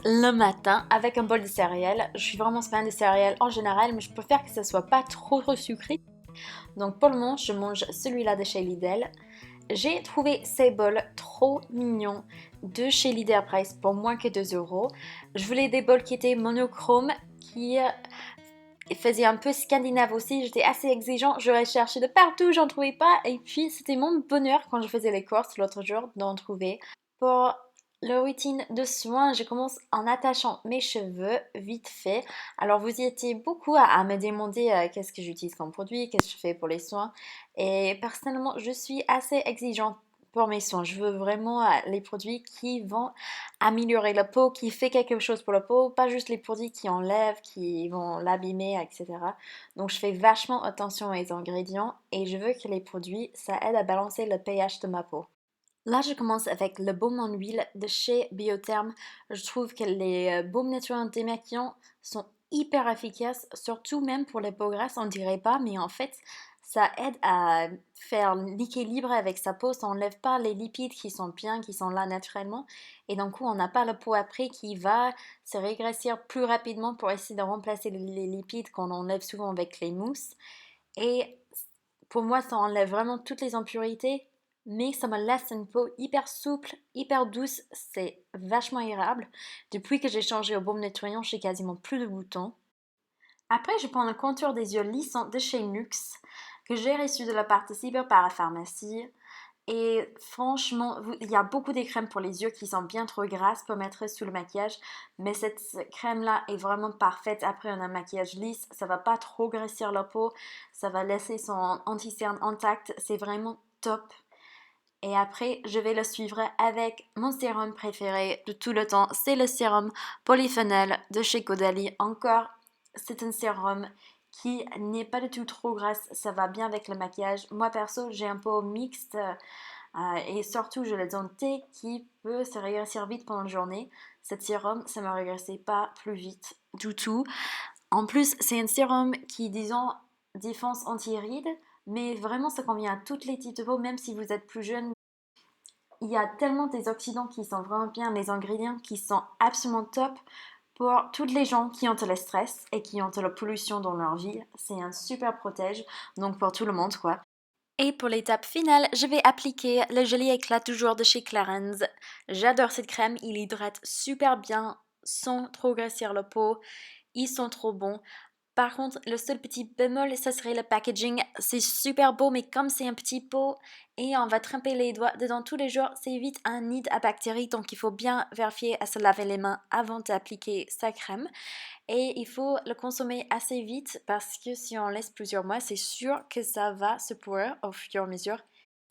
le matin avec un bol de céréales. Je suis vraiment fan des céréales en général, mais je préfère que ça soit pas trop sucré. Donc pour le moment, je mange celui-là de chez Lidl. J'ai trouvé ces bols trop mignons de chez Leader Price pour moins que 2 euros. Je voulais des bols qui étaient monochromes, qui faisaient un peu scandinave aussi. J'étais assez exigeant, j'aurais cherché de partout, j'en trouvais pas. Et puis c'était mon bonheur quand je faisais les courses l'autre jour d'en trouver. Pour le routine de soins, je commence en attachant mes cheveux vite fait. Alors vous y étiez beaucoup à me demander qu'est-ce que j'utilise comme produit, qu'est-ce que je fais pour les soins. Et personnellement, je suis assez exigeante pour mes soins. Je veux vraiment les produits qui vont améliorer la peau, qui fait quelque chose pour la peau, pas juste les produits qui enlèvent, qui vont l'abîmer, etc. Donc je fais vachement attention aux ingrédients et je veux que les produits, ça aide à balancer le pH de ma peau. Là, je commence avec le baume en huile de chez Biotherm. Je trouve que les baumes naturels démaquillants sont hyper efficaces, surtout même pour les peaux grasses, on dirait pas, mais en fait, ça aide à faire l'équilibre avec sa peau, ça enlève pas les lipides qui sont bien, qui sont là naturellement, et d'un coup, on n'a pas la peau après qui va se régressir plus rapidement pour essayer de remplacer les lipides qu'on enlève souvent avec les mousses. Et pour moi, ça enlève vraiment toutes les impurités, mais ça me laisse une peau hyper souple, hyper douce. C'est vachement agréable. Depuis que j'ai changé au baume nettoyant, j'ai quasiment plus de boutons. Après, je prends le contour des yeux lissant de chez Nuxe, que j'ai reçu de la part de Cyber Parapharmacie. Et franchement, il y a beaucoup de crèmes pour les yeux qui sont bien trop grasses pour mettre sous le maquillage. Mais cette crème-là est vraiment parfaite après un maquillage lisse. Ça va pas trop graissir la peau. Ça va laisser son anti-cerne intact. C'est vraiment top. Et après, je vais le suivre avec mon sérum préféré de tout le temps. C'est le sérum Polyphénol de chez Caudalie. Encore, c'est un sérum qui n'est pas du tout trop grasse. Ça va bien avec le maquillage. Moi, perso, j'ai un peau mixte. Et surtout, je le donne thé qui peut se régressir vite pendant la journée. Cet sérum, ça ne me régressait pas plus vite du tout. En plus, c'est un sérum qui, disons, défense anti-rides, mais vraiment, ça convient à toutes les types de peau, même si vous êtes plus jeune. Il y a tellement des oxydants qui sont vraiment bien, les ingrédients qui sont absolument top pour toutes les gens qui ont le stress et qui ont la pollution dans leur vie. C'est un super protège, donc pour tout le monde, quoi. Et pour l'étape finale, je vais appliquer le gelé éclat toujours de chez Clarins. J'adore cette crème, il hydrate super bien sans trop grossir la peau. Ils sont trop bons. Par contre, le seul petit bémol, ça serait le packaging. C'est super beau, mais comme c'est un petit pot et on va tremper les doigts dedans tous les jours, c'est vite un nid à bactéries. Donc il faut bien vérifier à se laver les mains avant d'appliquer sa crème. Et il faut le consommer assez vite parce que si on laisse plusieurs mois, c'est sûr que ça va se pourrir au fur et à mesure.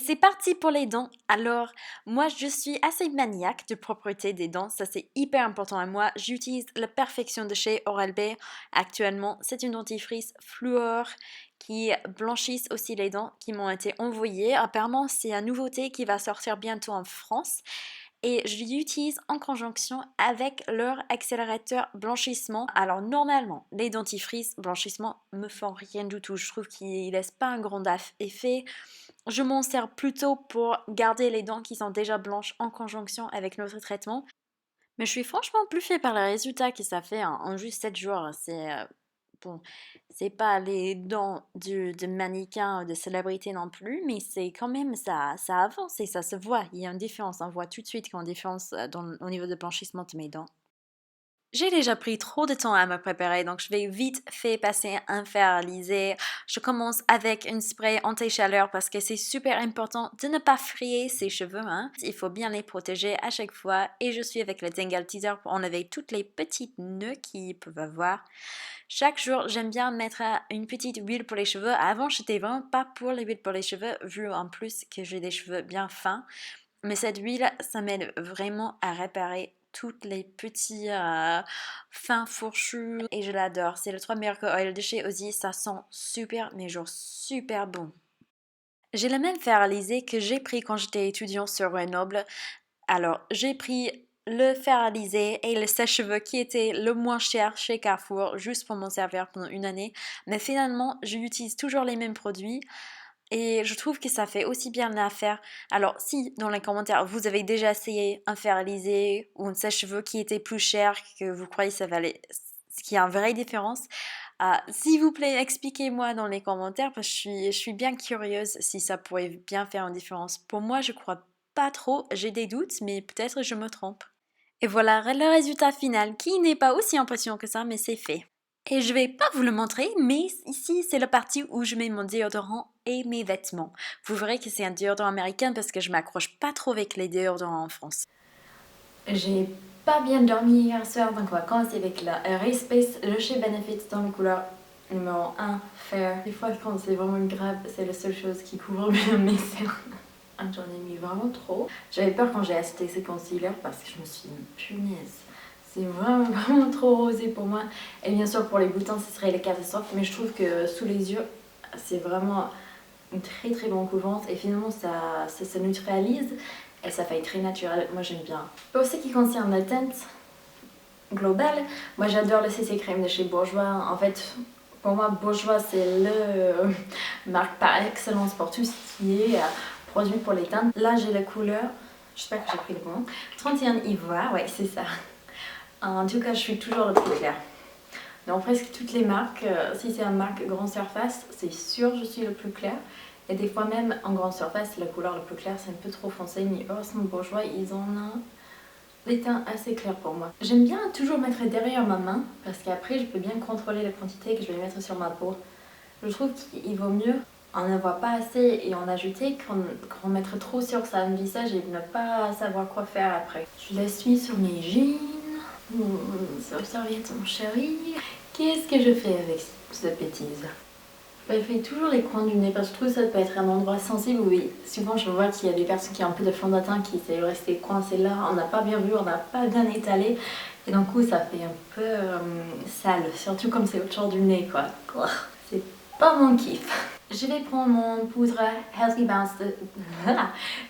C'est parti pour les dents. Alors, moi, je suis assez maniaque de propreté des dents. Ça, c'est hyper important à moi. J'utilise la Perfection de chez Oral-B actuellement. C'est une dentifrice fluor qui blanchisse aussi les dents qui m'ont été envoyées. Apparemment, c'est une nouveauté qui va sortir bientôt en France et je l'utilise en conjonction avec leur accélérateur blanchissement. Alors normalement, les dentifrices blanchissement me font rien du tout. Je trouve qu'ils laissent pas un grand effet. Je m'en sers plutôt pour garder les dents qui sont déjà blanches en conjonction avec notre traitement. Mais je suis franchement bluffée par les résultats que ça fait en juste 7 jours. Bon, c'est pas les dents de mannequin ou de célébrité non plus, mais c'est quand même ça avance et ça se voit. Il y a une différence, on voit tout de suite qu'il y a une différence au niveau de blanchissement de mes dents. J'ai déjà pris trop de temps à me préparer, donc je vais vite fait passer un fer à liser. Je commence avec une spray anti-chaleur parce que c'est super important de ne pas frire ses cheveux. Hein. Il faut bien les protéger à chaque fois. Et je suis avec le Dengal Teaser pour enlever toutes les petites nœuds qu'ils peuvent avoir. Chaque jour, j'aime bien mettre une petite huile pour les cheveux. Avant, j'étais vraiment pas pour les huiles pour les cheveux, vu en plus que j'ai des cheveux bien fins. Mais cette huile, ça m'aide vraiment à réparer toutes les petits fins fourchus et je l'adore. C'est le 3 Miracle Oil de chez Ozzy, ça sent super, mais genre super bon. J'ai le même fer à liser que j'ai pris quand j'étais étudiant sur Grenoble. Alors, j'ai pris le fer à liser et le sèche-cheveux qui était le moins cher chez Carrefour, juste pour m'en servir pendant une année. Mais finalement, j'utilise toujours les mêmes produits. Et je trouve que ça fait aussi bien l'affaire. Alors, si dans les commentaires vous avez déjà essayé un fer à lisé ou un sèche-cheveux qui était plus cher, que vous croyez ça valait, qu'il y a une vraie différence, s'il vous plaît, expliquez-moi dans les commentaires parce que je suis bien curieuse si ça pourrait bien faire une différence. Pour moi, je crois pas trop, j'ai des doutes, mais peut-être je me trompe. Et voilà le résultat final qui n'est pas aussi impressionnant que ça, mais c'est fait. Et je vais pas vous le montrer, mais ici c'est la partie où je mets mon déodorant et mes vêtements. Vous verrez que c'est un déodorant américain parce que je m'accroche pas trop avec les déodorants en France. J'ai pas bien dormi hier soir, donc on va commencer avec la Ray Space de chez Benefit dans la couleur numéro 1, Fair. Des fois quand c'est vraiment grave, c'est la seule chose qui couvre bien mes cernes. J'en ai mis vraiment trop. J'avais peur quand j'ai acheté ces concealers parce que je me suis dit, punaise, c'est vraiment trop rosé pour moi. Et bien sûr pour les boutons ce serait les catastrophes, mais je trouve que sous les yeux c'est vraiment une très bonne couvrance et finalement ça se neutralise et ça fait très naturel, moi j'aime bien. Pour ce qui concerne la teinte globale, moi j'adore le CC Crème de chez Bourjois. En fait pour moi Bourjois c'est le marque par excellence pour tout ce qui est produit pour les teintes. Là j'ai la couleur, j'espère que j'ai pris le bon, 31 Ivoire, ouais c'est ça. En tout cas je suis toujours le plus clair. Dans presque toutes les marques, si c'est une marque grande surface, c'est sûr je suis le plus clair. Et des fois même en grande surface, la couleur la plus claire c'est un peu trop foncé, mais heureusement Bourjois ils ont des teints assez clairs pour moi. J'aime bien toujours mettre derrière ma main parce qu'après je peux bien contrôler la quantité que je vais mettre sur ma peau. Je trouve qu'il vaut mieux en avoir pas assez et en ajouter qu'en mettre trop sur sa visage et ne pas savoir quoi faire après. Je l'essuie sur mes jeans, sur serviette mon chéri. Qu'est-ce que je fais avec cette bêtise? Je fais toujours les coins du nez parce que je trouve que ça peut être un endroit sensible où souvent je vois qu'il y a des personnes qui ont un peu de fond de teint qui essaient de rester coincées là, on n'a pas bien vu, on n'a pas bien étalé et d'un coup ça fait un peu sale, surtout comme c'est autour du nez quoi. C'est pas mon kiff. Je vais prendre mon poudre Healthy Bounce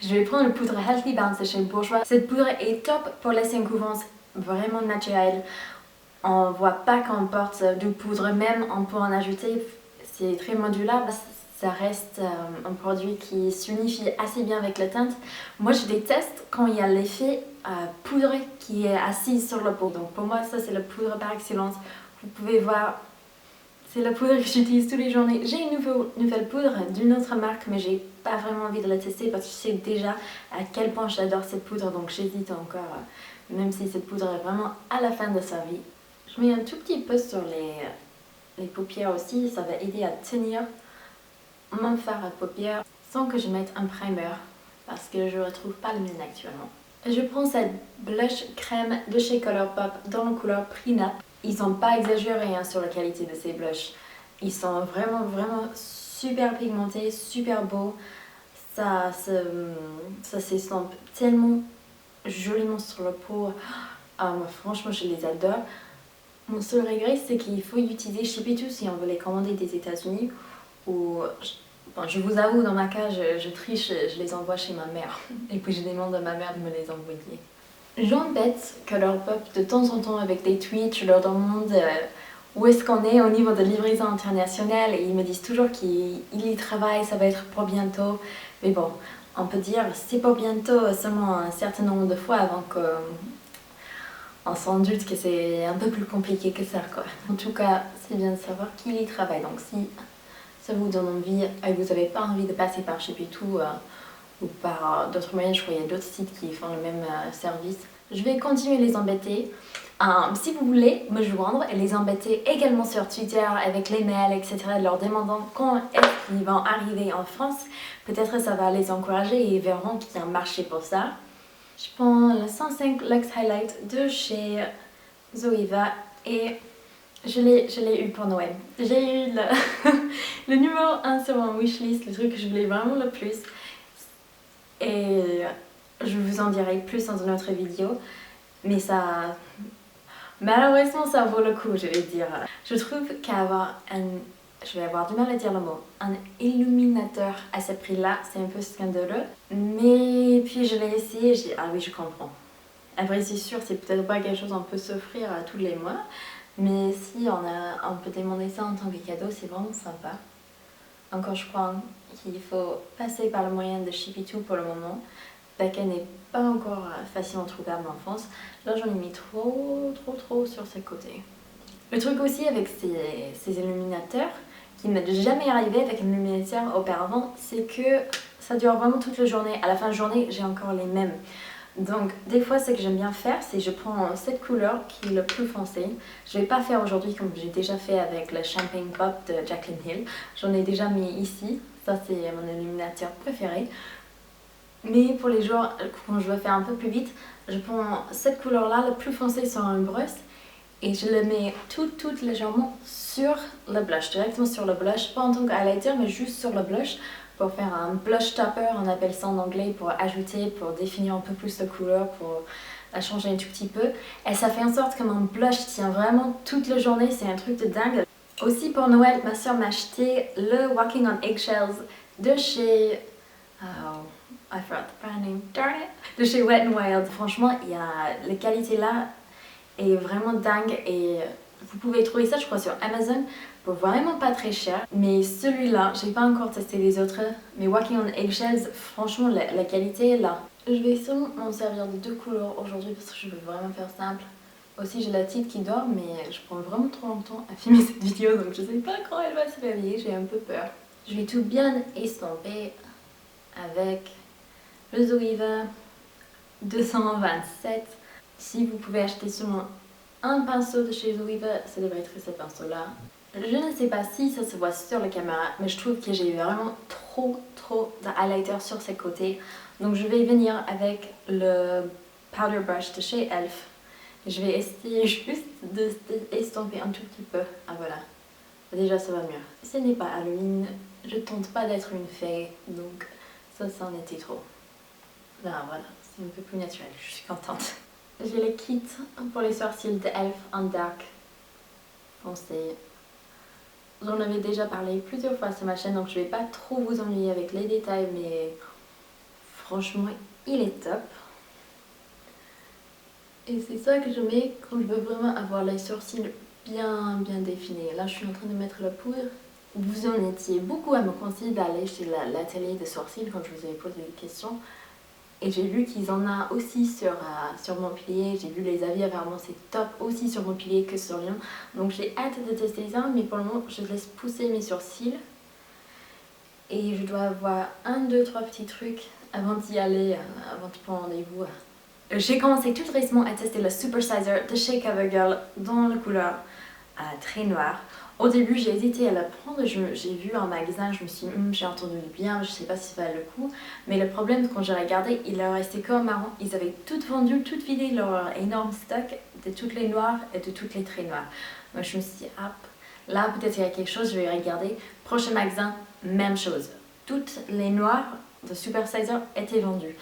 Je vais prendre le poudre Healthy Bounce de chez Bourjois. Cette poudre est top pour laisser une couvrance vraiment naturelle. On voit pas qu'on porte de poudre, même on peut en ajouter. C'est très modulable, ça reste un produit qui s'unifie assez bien avec la teinte. Moi je déteste quand il y a l'effet poudre qui est assise sur la peau. Donc pour moi ça c'est la poudre par excellence. Vous pouvez voir, c'est la poudre que j'utilise tous les journées. J'ai une nouvelle poudre d'une autre marque mais j'ai pas vraiment envie de la tester parce que je sais déjà à quel point j'adore cette poudre. Donc j'hésite encore, même si cette poudre est vraiment à la fin de sa vie. Je mets un tout petit peu sur les paupières aussi, ça va aider à tenir mon fard à paupières sans que je mette un primer parce que je ne retrouve pas le mien actuellement. Je prends cette blush crème de chez Colourpop dans la couleur Prenup. Ils n'ont pas exagéré sur la qualité de ces blushs. Ils sont vraiment super pigmentés, super beaux. Ça s'estompe tellement joliment sur la peau. Moi, franchement je les adore. Mon seul regret c'est qu'il faut utiliser Shipitu si on veut les commander des États-Unis ou je vous avoue dans ma cas je triche, je les envoie chez ma mère et puis je demande à ma mère de me les envoyer. J'embête Colourpop de temps en temps avec des tweets, je leur demande où est-ce qu'on est au niveau de livraison internationale et ils me disent toujours qu'ils y travaillent, ça va être pour bientôt, mais bon on peut dire c'est pour bientôt seulement un certain nombre de fois avant que on s'en doute que c'est un peu plus compliqué que ça quoi. En tout cas, c'est bien de savoir qu'il y travaille. Donc si ça vous donne envie et que vous n'avez pas envie de passer par Shipitu ou par d'autres moyens, je crois qu'il y a d'autres sites qui font le même service. Je vais continuer les embêter. Si vous voulez me joindre et les embêter également sur Twitter avec les mails, etc., leur demandant quand est-ce qu'ils vont arriver en France, peut-être ça va les encourager et ils verront qu'il y a un marché pour ça. Je prends le 105 Luxe Highlight de chez Zoeva et je l'ai eu pour Noël. J'ai eu le numéro 1 sur mon wishlist, le truc que je voulais vraiment le plus. Et je vous en dirai plus dans une autre vidéo. Mais ça... malheureusement ça vaut le coup je vais dire. Je trouve qu'avoir je vais avoir du mal à dire le mot, un illuminateur à ce prix-là, c'est un peu scandaleux. Mais puis je l'ai essayé et j'ai dit, ah oui, je comprends. Après, c'est sûr, c'est peut-être pas quelque chose qu'on peut s'offrir à tous les mois. Mais si on peut demander ça en tant que cadeau, c'est vraiment sympa. Encore je crois qu'il faut passer par le moyen de Shipitu pour le moment. Becca n'est pas encore facilement trouvable en France. Là j'en ai mis trop sur ses côtés. Le truc aussi avec ces illuminateurs, qui ne m'est jamais arrivé avec un illuminateur auparavant, c'est que ça dure vraiment toute la journée. À la fin de journée, j'ai encore les mêmes. Donc des fois ce que j'aime bien faire, c'est je prends cette couleur qui est le plus foncé. Je vais pas faire aujourd'hui comme j'ai déjà fait avec le Champagne Pop de Jaclyn Hill. J'en ai déjà mis ici, ça c'est mon illuminateur préféré. Mais pour les jours quand je veux faire un peu plus vite, je prends cette couleur là, le plus foncé sur un brosse. Et je le mets tout légèrement sur le blush, directement sur le blush, pas en tant qu'highlighter mais juste sur le blush pour faire un blush topper, on appelle ça en anglais, pour ajouter, pour définir un peu plus la couleur, pour la changer un tout petit peu. Et ça fait en sorte que mon blush tient vraiment toute la journée, c'est un truc de dingue. Aussi pour Noël, ma soeur m'a acheté le Walking on Eggshells de chez... Oh, I forgot the brand name, darn it! De chez Wet n Wild. Franchement, il y a la qualité là est vraiment dingue et vous pouvez trouver ça je crois sur Amazon pour vraiment pas très cher. Mais celui-là, j'ai pas encore testé les autres, mais Walking on Eggshells, franchement la qualité est là. Je vais sûrement m'en servir de 2 couleurs aujourd'hui parce que je veux vraiment faire simple. Aussi j'ai la petite qui dort mais je prends vraiment trop longtemps à filmer cette vidéo donc je sais pas quand elle va se réveiller, j'ai un peu peur. Je vais tout bien estomper avec le Zoeva 227. Si vous pouvez acheter seulement un pinceau de chez Zoeva, ça devrait être ce pinceau-là. Je ne sais pas si ça se voit sur la caméra, mais je trouve que j'ai vraiment trop de highlighter sur ses côtés. Donc je vais venir avec le powder brush de chez Elf. Je vais essayer juste d'estomper un tout petit peu. Ah voilà, déjà ça va mieux. Ce n'est pas Halloween, je tente pas d'être une fée, donc ça en était trop. Là voilà, c'est un peu plus naturel, je suis contente. J'ai le kit pour les sourcils de Elf en dark foncé. J'en avais déjà parlé plusieurs fois sur ma chaîne donc je vais pas trop vous ennuyer avec les détails mais franchement il est top. Et c'est ça que je mets quand je veux vraiment avoir les sourcils bien définis. Là je suis en train de mettre la poudre. Vous en étiez beaucoup à me conseiller d'aller chez l'atelier de sourcils quand je vous avais posé des questions. Et j'ai vu qu'ils en ont aussi sur Montpellier, j'ai vu les avis, apparemment c'est top aussi sur Montpellier que sur Lyon. Donc j'ai hâte de tester ça, mais pour le moment je laisse pousser mes sourcils. Et je dois avoir 1, 2, 3 petits trucs avant d'y aller, avant de prendre rendez-vous. J'ai commencé tout récemment à tester le Super Sizer de chez CoverGirl dans la couleur très noire. Au début j'ai hésité à la prendre, j'ai vu en magasin, je me suis dit j'ai entendu bien, je sais pas si ça valait le coup. Mais le problème quand j'ai regardé, il leur restait comme marron, ils avaient toutes vendu, toutes vidé leur énorme stock de toutes les noires et de toutes les très noires. Moi je me suis dit hop, là peut-être il y a quelque chose, je vais regarder. Prochain magasin, même chose. Toutes les noires de Super Sizer étaient vendues.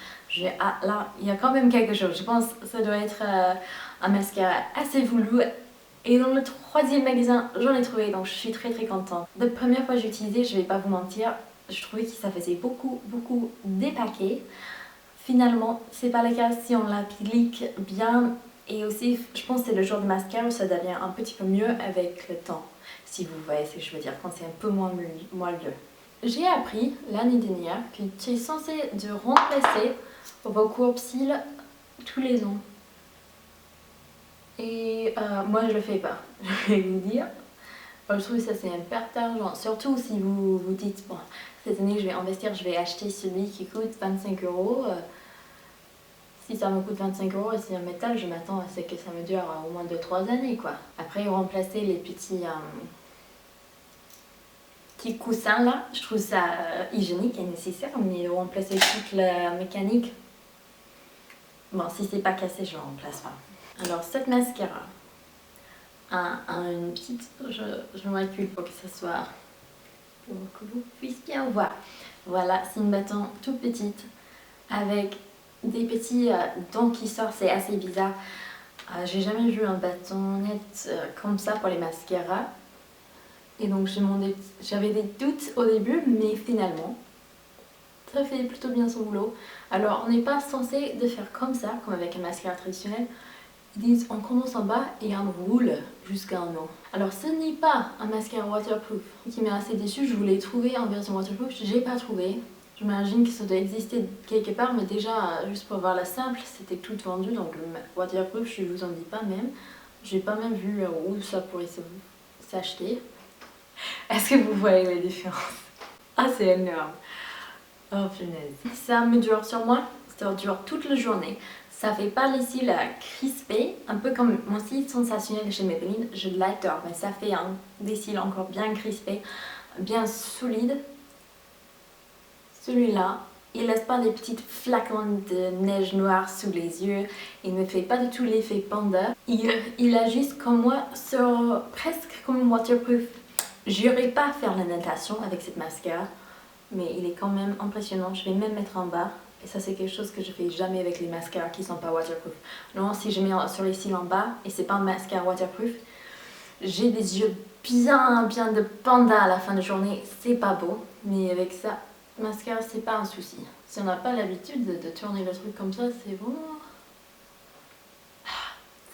Ah là, il y a quand même quelque chose, je pense que ça doit être un mascara assez voulu. Et dans le 3e magasin, j'en ai trouvé, donc je suis très contente. La première fois que j'ai utilisé, je vais pas vous mentir, je trouvais que ça faisait beaucoup dépaqué. Finalement, c'est pas le cas si on l'applique bien. Et aussi, je pense que c'est le genre de mascara où ça devient un petit peu mieux avec le temps. Si vous voyez ce que je veux dire, quand c'est un peu moins moelleux. J'ai appris l'année dernière que tu es censé de remplacer vos courbes-cils tous les ans. Et moi je le fais pas, je vais vous dire. Je trouve que ça c'est une perte d'argent, surtout si vous vous dites bon cette année je vais investir, je vais acheter celui qui coûte 25 €. Si ça me coûte 25 € et c'est un métal, je m'attends à ce que ça me dure au moins 2-3 années quoi. Après remplacer les petits coussins là, je trouve ça hygiénique et nécessaire, mais remplacer toute la mécanique, bon si c'est pas cassé je le remplace pas. Alors cette mascara une petite, je me recule pour que ça soit, pour que vous puissiez bien voir. Voilà, c'est une bâton toute petite avec des petits dents qui sortent, c'est assez bizarre. J'ai jamais vu un bâtonnette comme ça pour les mascaras. Et donc j'avais des doutes au début, mais finalement ça fait plutôt bien son boulot. Alors on n'est pas censé de faire comme ça, comme avec un mascara traditionnel. Ils disent on commence en bas et on roule jusqu'à en haut. Alors ce n'est pas un mascara waterproof qui m'a assez déçue. Je voulais trouver en version waterproof, j'ai pas trouvé. J'imagine que ça doit exister quelque part, mais déjà juste pour voir la simple, c'était tout vendu, donc le waterproof je vous en dis pas même. J'ai pas même vu où ça pourrait s'acheter. Est-ce que vous voyez la différence? Ah c'est énorme. Oh punaise. Ça me dure sur moi, ça dure toute la journée. Ça fait pas les cils crispés, un peu comme mon cil sensationnel de chez Maybelline, je l'adore, mais ça fait des cils encore bien crispés, bien solides. Celui-là, il laisse pas des petites flacons de neige noire sous les yeux, il ne fait pas du tout l'effet panda. Il agit comme moi, sur presque comme waterproof. J'irai pas faire la natation avec cette mascara, mais il est quand même impressionnant. Je vais même mettre en bas. Et ça c'est quelque chose que je fais jamais avec les mascaras qui sont pas waterproof. Non, si je mets sur les cils en bas et c'est pas un mascara waterproof, j'ai des yeux bien de panda à la fin de journée. C'est pas beau, mais avec ça, mascara c'est pas un souci. Si on n'a pas l'habitude de tourner le truc comme ça, c'est vraiment...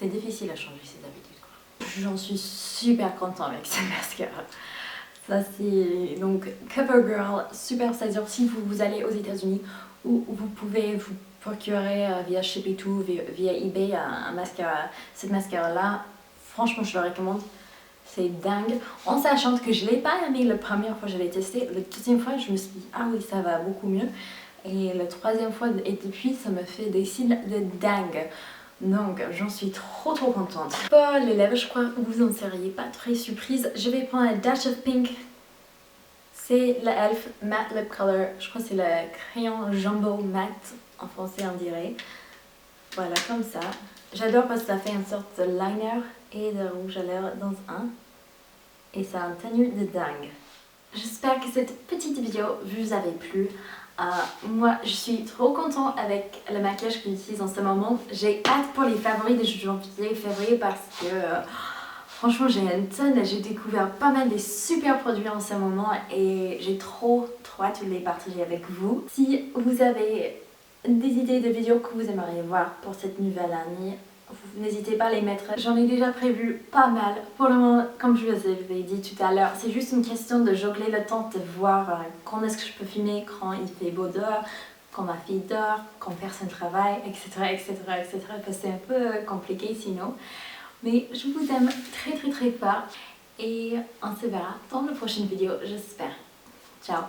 C'est difficile à changer ces habitudes quoi. J'en suis super contente avec ce mascara. Ça c'est donc CoverGirl Super Sizer si vous allez aux États-Unis, ou vous pouvez vous procurer via Ship2, via eBay un mascara, cette mascara là. Franchement je le recommande, c'est dingue. En sachant que je ne l'ai pas aimé la première fois que je l'ai testé, la deuxième fois je me suis dit ah oui ça va beaucoup mieux. Et la troisième fois et depuis ça me fait des cils de dingue. Donc j'en suis trop contente. Pour les lèvres, je crois que vous en seriez pas très surprise. Je vais prendre un Dash of Pink. C'est le Elf Matte Lip Color. Je crois que c'est le crayon Jumbo Matte en français on dirait. Voilà comme ça. J'adore parce que ça fait une sorte de liner et de rouge à lèvres dans un. Et ça a un tenue de dingue. J'espère que cette petite vidéo vous avait plu. Moi je suis trop contente avec le maquillage que j'utilise en ce moment. J'ai hâte pour les favoris de janvier et février parce que franchement j'ai une tonne, j'ai découvert pas mal des super produits en ce moment et j'ai trop hâte de les partager avec vous. Si vous avez des idées de vidéos que vous aimeriez voir pour cette nouvelle année, n'hésitez pas à les mettre. J'en ai déjà prévu pas mal. Pour le moment, comme je vous avais dit tout à l'heure, c'est juste une question de jongler le temps, de voir quand est-ce que je peux filmer, quand il fait beau dehors, quand ma fille dort, quand personne travaille, etc. Parce que c'est un peu compliqué sinon. Mais je vous aime très fort et on se verra dans la prochaine vidéo, j'espère. Ciao!